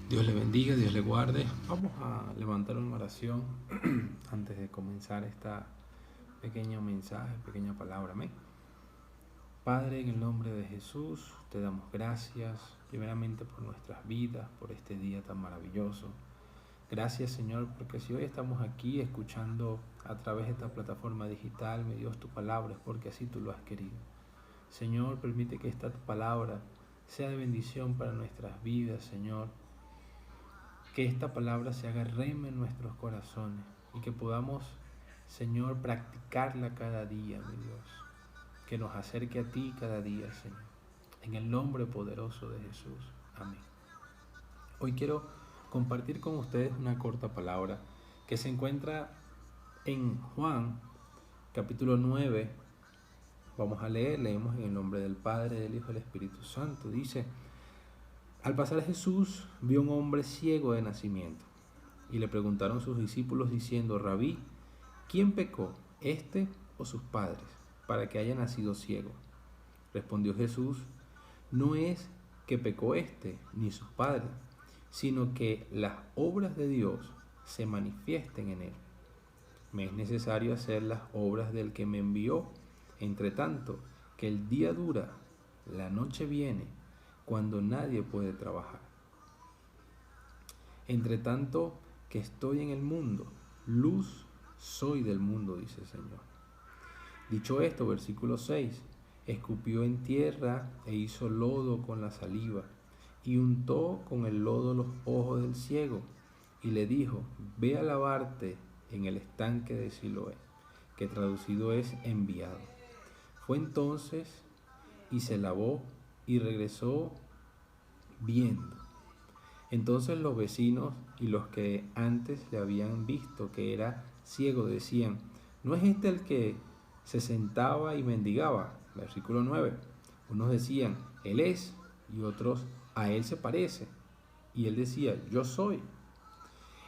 Dios le bendiga, Dios le guarde. Vamos a levantar una oración antes de comenzar esta pequeño mensaje, pequeña palabra. Amén. Padre, en el nombre de Jesús, te damos gracias primeramente por nuestras vidas, por este día tan maravilloso. Gracias, Señor, porque si hoy estamos aquí escuchando a través de esta plataforma digital, mi Dios, tu palabra es porque así tú lo has querido. Señor, permite que esta palabra sea de bendición para nuestras vidas, Señor. Que esta palabra se haga rema en nuestros corazones y que podamos, Señor, practicarla cada día, mi Dios. Que nos acerque a ti cada día, Señor. En el nombre poderoso de Jesús. Amén. Hoy quiero compartir con ustedes una corta palabra que se encuentra en Juan, capítulo 9. Vamos a leemos en el nombre del Padre, del Hijo y del Espíritu Santo. Dice: al pasar Jesús vio un hombre ciego de nacimiento. Y le preguntaron sus discípulos diciendo: Rabí, ¿quién pecó, este o sus padres, para que haya nacido ciego? Respondió Jesús: no es que pecó este ni sus padres, sino que las obras de Dios se manifiesten en él. Me es necesario hacer las obras del que me envió. Entre tanto, que el día dura, la noche viene, cuando nadie puede trabajar. Entre tanto que estoy en el mundo, luz soy del mundo, dice el Señor. Dicho esto, versículo 6, escupió en tierra e hizo lodo con la saliva, y untó con el lodo los ojos del ciego, y le dijo: ve a lavarte en el estanque de Siloé, que traducido es enviado. Fue entonces y se lavó y regresó viendo. Entonces los vecinos y los que antes le habían visto que era ciego decían: ¿no es este el que se sentaba y mendigaba? Versículo 9. Unos decían: él es, y otros: a él se parece. Y él decía: yo soy.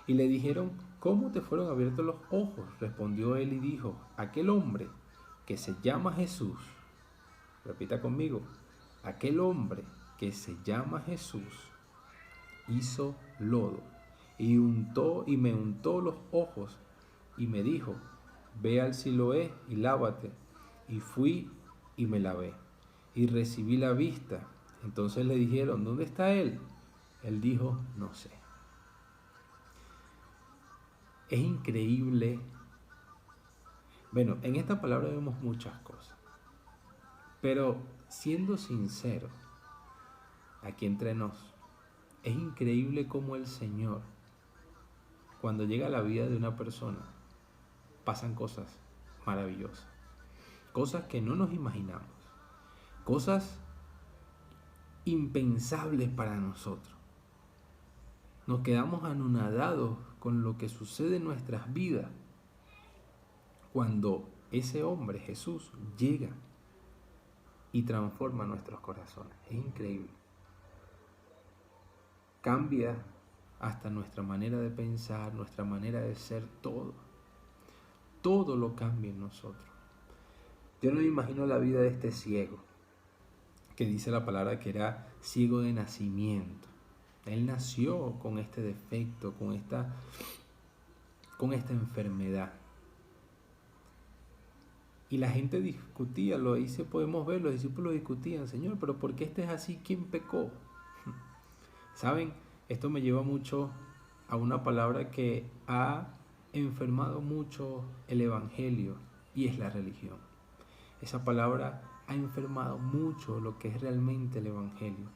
Y le dijeron: ¿cómo te fueron abiertos los ojos? Respondió él y dijo: aquel hombre que se llama Jesús, repita conmigo, aquel hombre que se llama Jesús hizo lodo y me untó los ojos y me dijo: ve al Siloé y lávate. Y fui y me lavé y recibí la vista. Entonces le dijeron: ¿dónde está él? Él dijo: no sé. Es increíble. Bueno, en esta palabra vemos muchas cosas, pero siendo sincero, aquí entre nos, es increíble cómo el Señor, cuando llega a la vida de una persona, pasan cosas maravillosas, cosas que no nos imaginamos, cosas impensables para nosotros. Nos quedamos anonadados con lo que sucede en nuestras vidas cuando ese hombre, Jesús, llega y transforma nuestros corazones. Es increíble. Cambia hasta nuestra manera de pensar, nuestra manera de ser, todo. Todo lo cambia en nosotros. Yo no me imagino la vida de este ciego, que dice la palabra que era ciego de nacimiento. Él nació con este defecto, con esta enfermedad. Y la gente discutía, ahí se podemos ver, los discípulos discutían: Señor, pero ¿por qué este es así? ¿Quién pecó? ¿Saben? Esto me lleva mucho a una palabra que ha enfermado mucho el evangelio, y es la religión. Esa palabra ha enfermado mucho lo que es realmente el evangelio.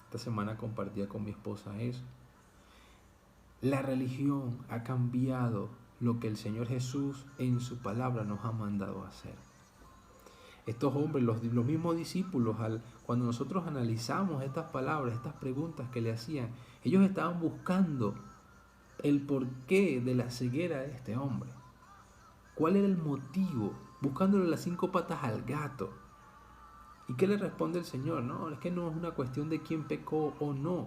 Esta semana compartía con mi esposa eso. La religión ha cambiado lo que el Señor Jesús en su palabra nos ha mandado a hacer. Estos hombres, los mismos discípulos, cuando nosotros analizamos estas palabras, estas preguntas que le hacían, ellos estaban buscando el porqué de la ceguera de este hombre. ¿Cuál era el motivo? Buscándole las 5 patas al gato. ¿Y qué le responde el Señor? No, es que no es una cuestión de quién pecó o no.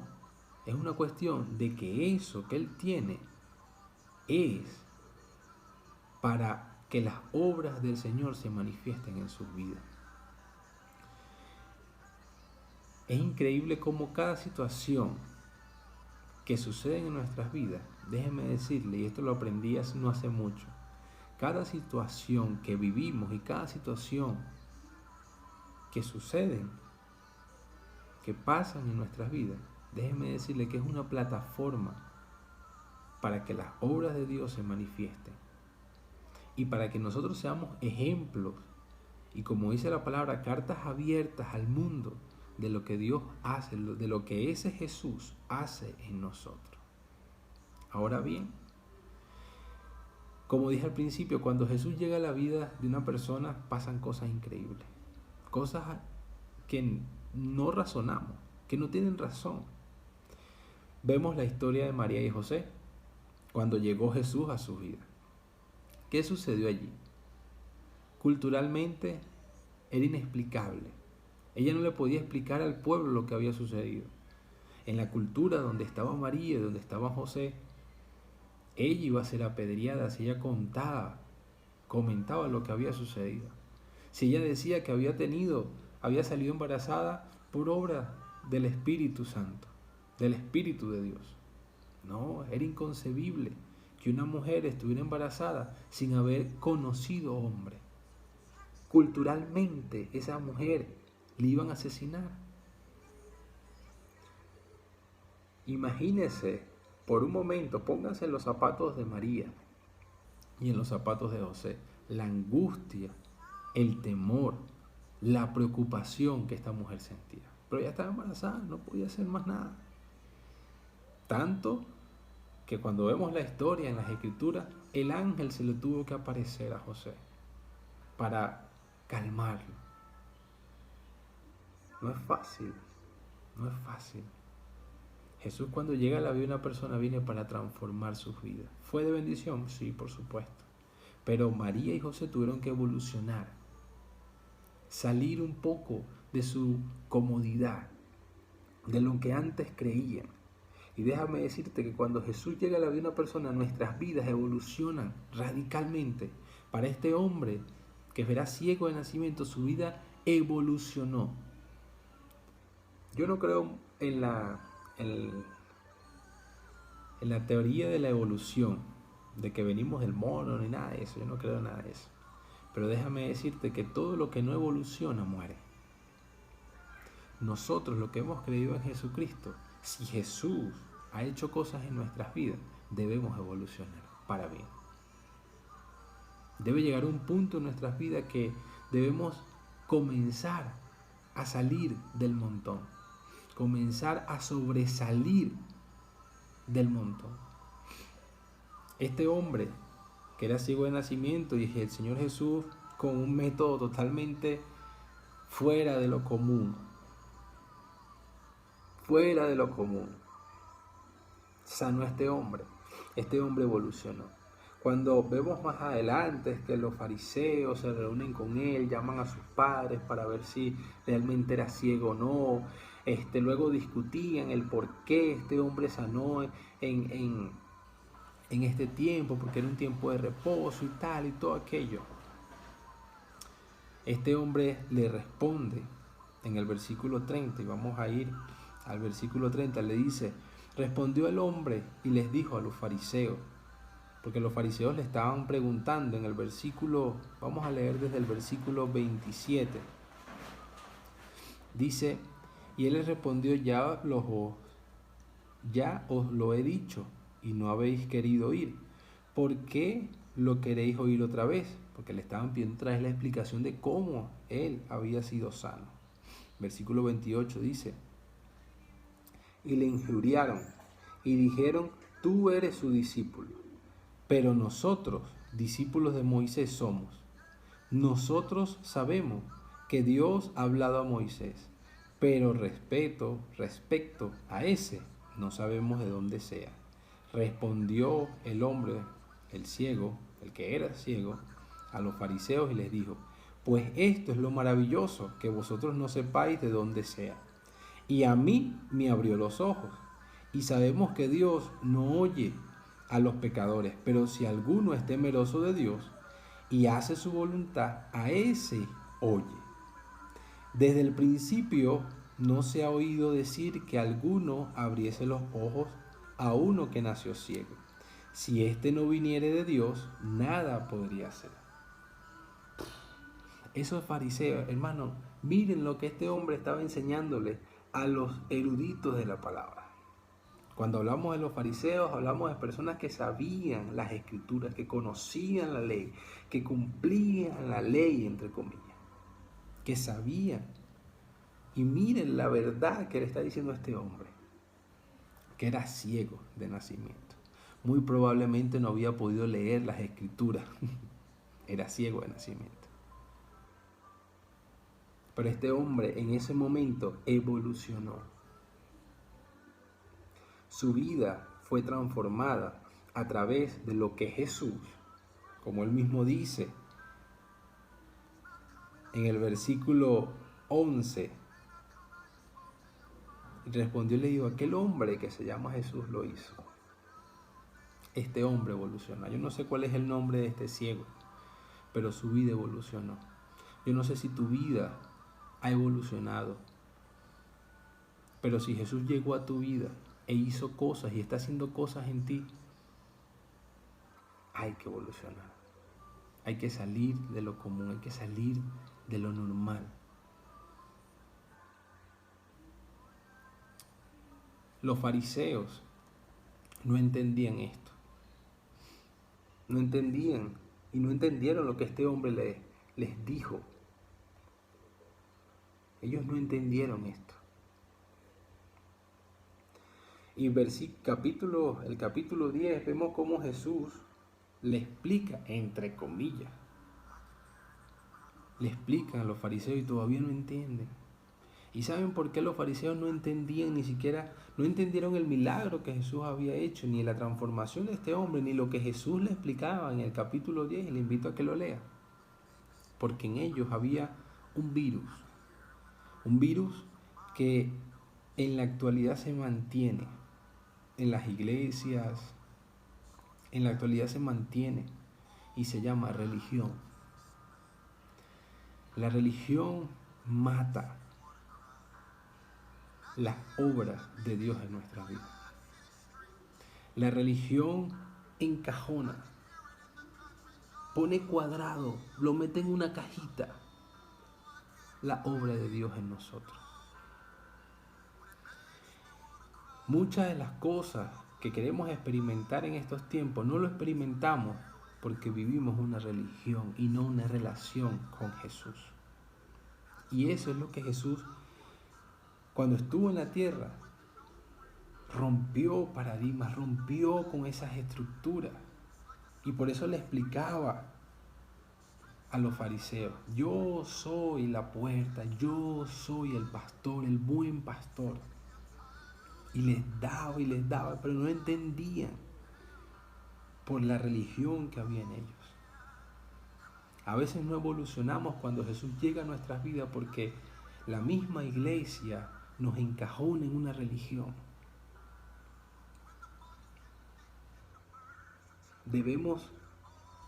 Es una cuestión de que eso que él tiene es para que las obras del Señor se manifiesten en sus vidas. Es increíble cómo cada situación que suceden en nuestras vidas, déjeme decirle, y esto lo aprendí no hace mucho, cada situación que vivimos y cada situación que suceden, que pasan en nuestras vidas, déjeme decirle que es una plataforma para que las obras de Dios se manifiesten y para que nosotros seamos ejemplos y, como dice la palabra, cartas abiertas al mundo de lo que Dios hace, de lo que ese Jesús hace en nosotros. Ahora bien, como dije al principio, cuando Jesús llega a la vida de una persona pasan cosas increíbles, cosas que no razonamos, que no tienen razón. Vemos la historia de María y José cuando llegó Jesús a su vida. ¿Qué sucedió allí? Culturalmente era inexplicable. Ella no le podía explicar al pueblo lo que había sucedido. En la cultura donde estaba María y donde estaba José, ella iba a ser apedreada si ella comentaba lo que había sucedido. Si ella decía que había salido embarazada por obra del Espíritu Santo, del Espíritu de Dios. No, era inconcebible que una mujer estuviera embarazada sin haber conocido hombre. Culturalmente, esa mujer le iban a asesinar. Imagínese, por un momento, pónganse en los zapatos de María y en los zapatos de José, la angustia, el temor, la preocupación que esta mujer sentía. Pero ella estaba embarazada, no podía hacer más nada. Tanto que cuando vemos la historia en las Escrituras, el ángel se le tuvo que aparecer a José para calmarlo. No es fácil, no es fácil. Jesús, cuando llega a la vida de una persona, viene para transformar sus vidas. ¿Fue de bendición? Sí, por supuesto. Pero María y José tuvieron que evolucionar, salir un poco de su comodidad, de lo que antes creían. Y déjame decirte que cuando Jesús llega a la vida de una persona, nuestras vidas evolucionan radicalmente. Para este hombre que era ciego de nacimiento, su vida evolucionó. Yo no creo en la teoría de la evolución, de que venimos del mono ni nada de eso. Yo no creo en nada de eso. Pero déjame decirte que todo lo que no evoluciona muere. Nosotros, lo que hemos creído en Jesucristo, si Jesús ha hecho cosas en nuestras vidas, debemos evolucionar para bien. Debe llegar un punto en nuestras vidas que debemos comenzar a salir del montón, comenzar a sobresalir del montón. Este hombre que era ciego de nacimiento y el Señor Jesús, con un método totalmente fuera de lo común, sanó a este hombre evolucionó. Cuando vemos más adelante que los fariseos se reúnen con él, llaman a sus padres para ver si realmente era ciego o no, luego discutían el por qué este hombre sanó en este tiempo, porque era un tiempo de reposo y tal y todo aquello. Este hombre le responde en el versículo 30, y vamos a ir al versículo 30, le dice: respondió el hombre y les dijo a los fariseos, porque los fariseos le estaban preguntando en el versículo, vamos a leer desde el versículo 27, dice: y él les respondió, ya os lo he dicho y no habéis querido oír. ¿Por qué lo queréis oír otra vez? Porque le estaban pidiendo otra vez la explicación de cómo él había sido sano. Versículo 28 dice: y le injuriaron y dijeron: tú eres su discípulo, pero nosotros, discípulos de Moisés somos. Nosotros sabemos que Dios ha hablado a Moisés, pero respecto a ese, no sabemos de dónde sea. Respondió el hombre, el ciego, el que era ciego, a los fariseos y les dijo: pues esto es lo maravilloso, que vosotros no sepáis de dónde sea. Y a mí me abrió los ojos. Y sabemos que Dios no oye a los pecadores, pero si alguno es temeroso de Dios y hace su voluntad, a ese oye. Desde el principio no se ha oído decir que alguno abriese los ojos a uno que nació ciego. Si éste no viniere de Dios, nada podría hacer. Esos fariseos, hermano, miren lo que este hombre estaba enseñándole a los eruditos de la palabra. Cuando hablamos de los fariseos, hablamos de personas que sabían las escrituras, que conocían la ley, que cumplían la ley, entre comillas, que sabían. Y miren la verdad que le está diciendo a este hombre, que era ciego de nacimiento. Muy probablemente no había podido leer las escrituras. Era ciego de nacimiento. Pero este hombre en ese momento evolucionó. Su vida fue transformada a través de lo que Jesús, como él mismo dice en el versículo 11, respondió y le dijo, aquel hombre que se llama Jesús lo hizo. Este hombre evolucionó. Yo no sé cuál es el nombre de este ciego, pero su vida evolucionó. Yo no sé si tu vida ha evolucionado, pero si Jesús llegó a tu vida e hizo cosas y está haciendo cosas en ti, hay que evolucionar. Hay que salir de lo común, hay que salir de lo normal. Los fariseos no entendían esto. No entendían y no entendieron lo que este hombre les dijo. Ellos no entendieron esto. Y el capítulo 10 vemos cómo Jesús le explica, entre comillas, le explican a los fariseos y todavía no entienden. ¿Y saben por qué los fariseos no entendían ni siquiera, no entendieron el milagro que Jesús había hecho, ni la transformación de este hombre, ni lo que Jesús le explicaba en el capítulo 10? Y le invito a que lo lea. Porque en ellos había un virus que en la actualidad se mantiene en las iglesias, en la actualidad se mantiene y se llama religión. La religión mata las obras de Dios en nuestra vida. La religión encajona, pone cuadrado, lo mete en una cajita, la obra de Dios en nosotros. Muchas de las cosas que queremos experimentar en estos tiempos no lo experimentamos porque vivimos una religión y no una relación con Jesús. Y eso es lo que Jesús, cuando estuvo en la tierra, rompió paradigmas, rompió con esas estructuras. Y por eso le explicaba a los fariseos, yo soy la puerta, yo soy el pastor, el buen pastor. Y les daba, pero no entendían por la religión que había en ellos. A veces no evolucionamos cuando Jesús llega a nuestras vidas porque la misma iglesia nos encajona en una religión. Debemos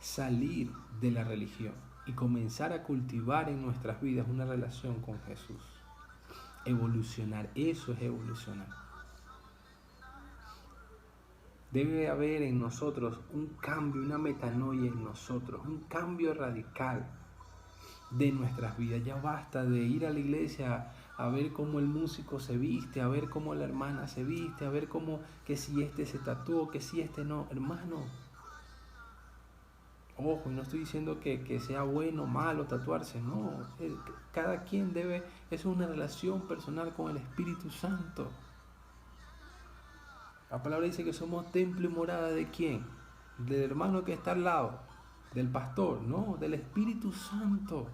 salir de la religión y comenzar a cultivar en nuestras vidas una relación con Jesús. Evolucionar, eso es evolucionar. Debe haber en nosotros un cambio, una metanoia en nosotros, un cambio radical de nuestras vidas. Ya basta de ir a la iglesia a ver cómo el músico se viste, a ver cómo la hermana se viste, a ver cómo, que si este se tatuó, que si este no. Hermano, ojo, y no estoy diciendo que sea bueno o malo tatuarse, no. Cada quien debe, eso es una relación personal con el Espíritu Santo. La palabra dice que somos templo y morada ¿de quién? Del hermano que está al lado, del pastor, no, del Espíritu Santo.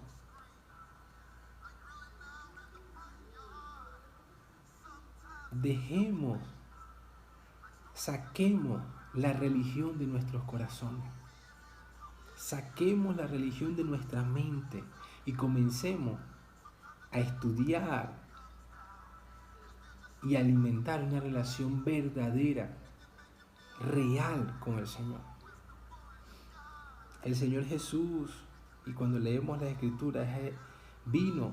Saquemos la religión de nuestros corazones. Saquemos la religión de nuestra mente y comencemos a estudiar y alimentar una relación verdadera, real con el Señor. El Señor Jesús, y cuando leemos las Escrituras, vino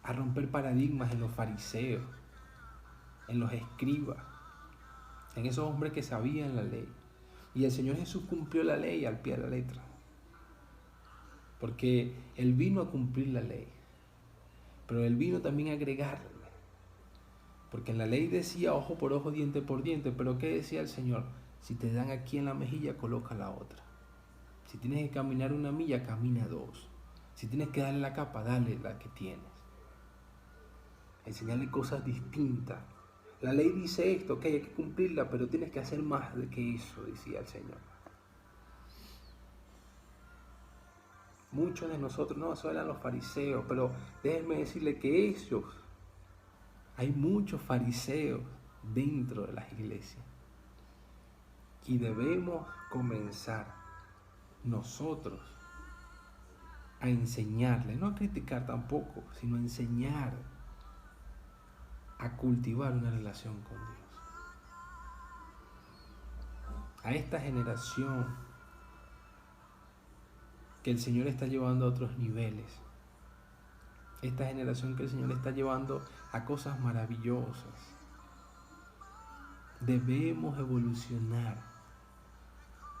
a romper paradigmas en los fariseos, en los escribas, en esos hombres que sabían la ley. Y el Señor Jesús cumplió la ley al pie de la letra, porque Él vino a cumplir la ley, pero Él vino también a agregarle, porque en la ley decía ojo por ojo, diente por diente, pero ¿qué decía el Señor? Si te dan aquí en la mejilla, coloca la otra. Si tienes que caminar 1 milla, camina 2. Si tienes que darle la capa, dale la que tienes. Enseñarle cosas distintas. La ley dice esto, que hay que cumplirla, pero tienes que hacer más de que eso, decía el Señor. Muchos de nosotros, no, eso eran los fariseos, pero déjenme decirle que ellos, hay muchos fariseos dentro de las iglesias. Y debemos comenzar nosotros a enseñarle, no a criticar tampoco, sino a enseñar, a cultivar una relación con Dios. A esta generación que el Señor está llevando a otros niveles. Esta generación que el Señor está llevando a cosas maravillosas. Debemos evolucionar.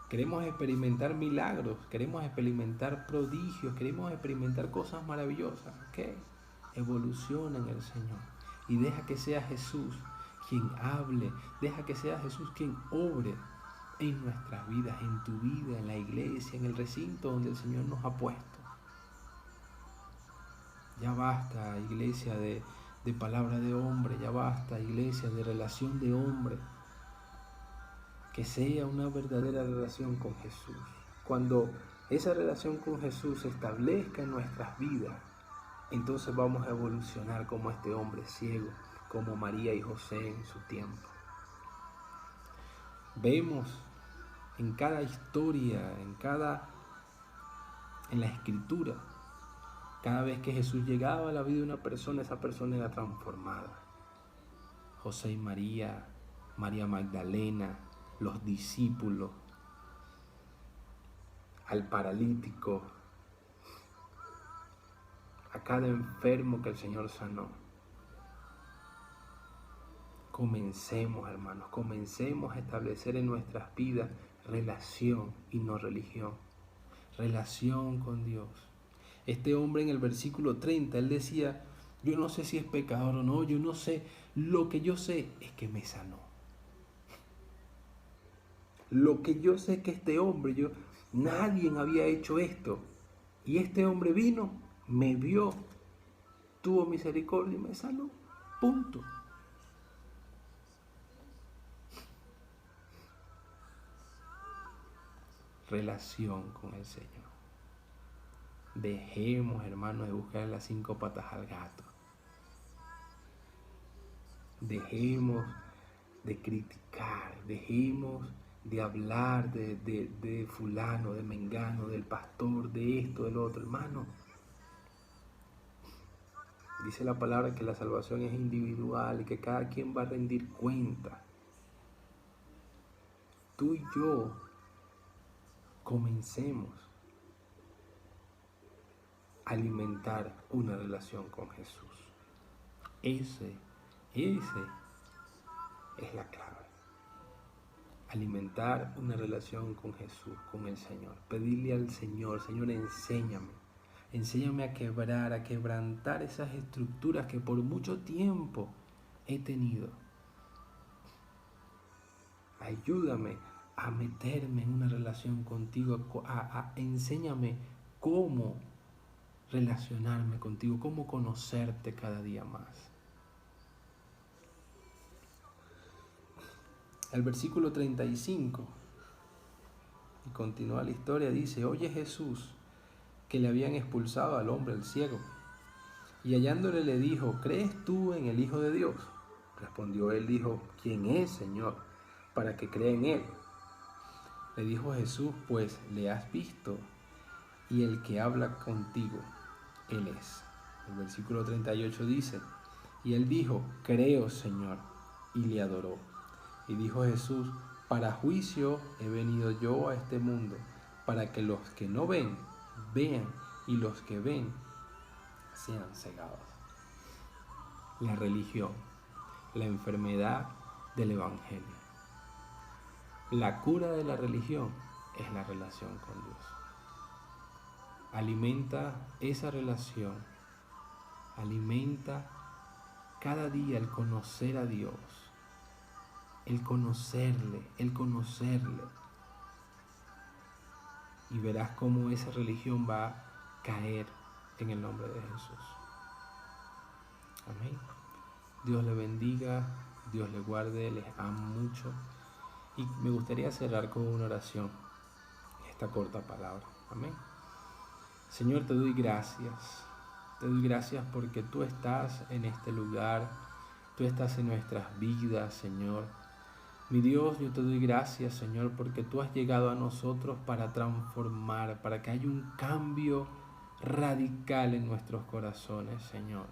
Queremos experimentar milagros, queremos experimentar prodigios, queremos experimentar cosas maravillosas. ¿Qué? Evoluciona en el Señor y deja que sea Jesús quien hable, deja que sea Jesús quien obre en nuestras vidas, en tu vida, en la iglesia, en el recinto donde el Señor nos ha puesto. Ya basta, iglesia, de palabra de hombre, ya basta, iglesia, de relación de hombre. Que sea una verdadera relación con Jesús. Cuando esa relación con Jesús se establezca en nuestras vidas, entonces vamos a evolucionar como este hombre ciego, como María y José en su tiempo. Vemos en cada historia, en la escritura, cada vez que Jesús llegaba a la vida de una persona, esa persona era transformada. José y María, María Magdalena, los discípulos, al paralítico, a cada enfermo que el Señor sanó. Comencemos, hermanos, comencemos a establecer en nuestras vidas relación y no religión. Relación con Dios. Este hombre en el versículo 30, él decía, yo no sé si es pecador o no, yo no sé, lo que yo sé es que me sanó. Lo que yo sé es que este hombre, nadie había hecho esto. Y este hombre vino, me vio, tuvo misericordia y me sanó. Punto. Relación con el Señor. Dejemos, hermanos, de buscar las 5 patas al gato. Dejemos de criticar, dejemos de hablar de fulano, de mengano, del pastor, de esto, del otro. Hermano, dice la palabra que la salvación es individual y que cada quien va a rendir cuenta. Tú y yo comencemos a alimentar una relación con Jesús. Ese es la clave. Alimentar una relación con Jesús, con el Señor. Pedirle al Señor, Señor, enséñame a quebrar, a quebrantar esas estructuras que por mucho tiempo he tenido. Ayúdame a meterme en una relación contigo, enséñame cómo relacionarme contigo, cómo conocerte cada día más. El versículo 35, y continúa la historia, dice, oye Jesús, que le habían expulsado al hombre, el ciego, y hallándole le dijo, ¿crees tú en el Hijo de Dios? Respondió él, dijo, ¿quién es, Señor, para que crea en él? Le dijo Jesús, pues le has visto, y el que habla contigo, él es. El versículo 38 dice, y él dijo, creo, Señor, y le adoró. Y dijo Jesús, para juicio he venido yo a este mundo, para que los que no ven, vean, y los que ven, sean cegados. La religión, la enfermedad del Evangelio. La cura de la religión es la relación con Dios. Alimenta esa relación, alimenta cada día el conocer a Dios, el conocerle, y verás cómo esa religión va a caer en el nombre de Jesús. Amén. Dios le bendiga, Dios le guarde, les amo mucho. Y me gustaría cerrar con una oración, esta corta palabra. Amén. Señor, te doy gracias. Te doy gracias porque tú estás en este lugar, tú estás en nuestras vidas, Señor. Mi Dios, yo te doy gracias, Señor, porque tú has llegado a nosotros para transformar, para que haya un cambio radical en nuestros corazones, Señor.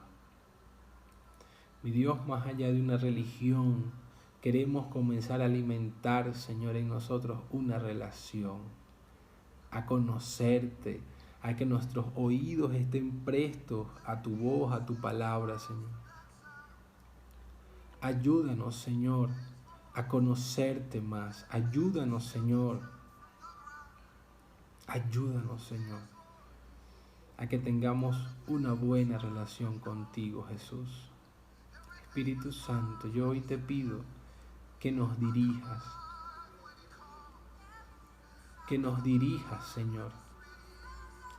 Mi Dios, más allá de una religión, queremos comenzar a alimentar, Señor, en nosotros una relación, a conocerte, a que nuestros oídos estén prestos a tu voz, a tu palabra, Señor. Ayúdanos, Señor, a conocerte más. Ayúdanos, Señor. Ayúdanos, Señor, a que tengamos una buena relación contigo, Jesús. Espíritu Santo, yo hoy te pido que nos dirijas, Señor,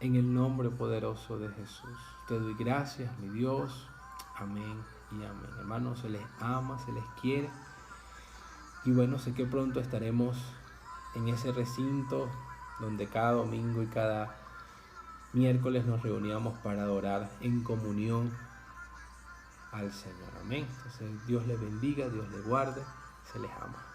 en el nombre poderoso de Jesús. Te doy gracias, mi Dios. Amén y amén. Hermanos, se les ama, se les quiere. Y bueno, sé que pronto estaremos en ese recinto donde cada domingo y cada miércoles nos reuníamos para adorar en comunión al Señor. Amén. Entonces, Dios les bendiga, Dios les guarde, se les ama.